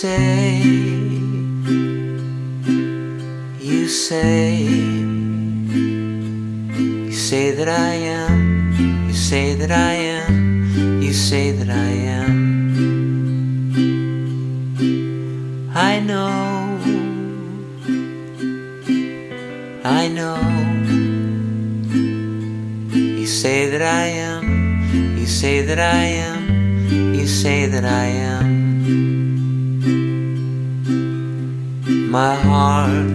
say, you say, you say that I am, you say that I am, you say that I am. I know, I know. You say that I am, you say that I am, you say that I am. My heart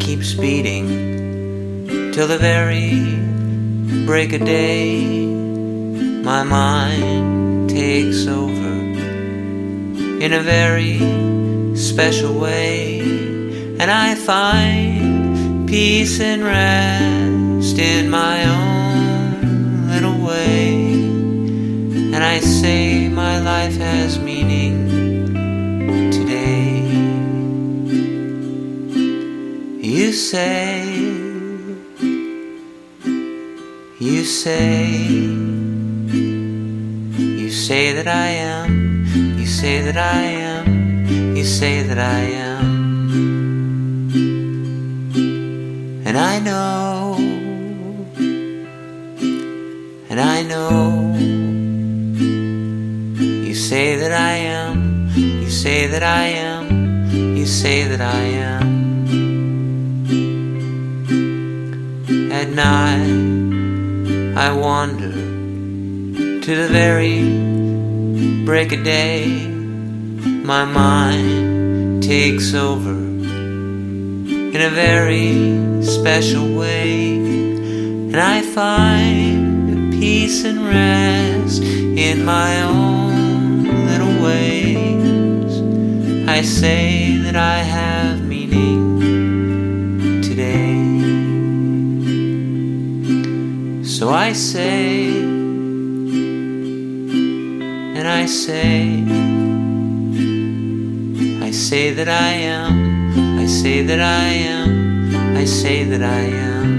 keeps beating till the very break of day. My mind takes over in a very special way, and I find peace and rest in my own little way. And I say my life has meaning today. You say, you say, you say that I am, you say that I am, you say that I am. And I know, and I know. You say that I am, you say that I am, you say that I am. At night I wander to the very break of day. My mind takes over in a very special way, and I find peace and rest in my own little ways. I say that I have meaning today. So I say, and I say that I am, I say that I am, I say that I am.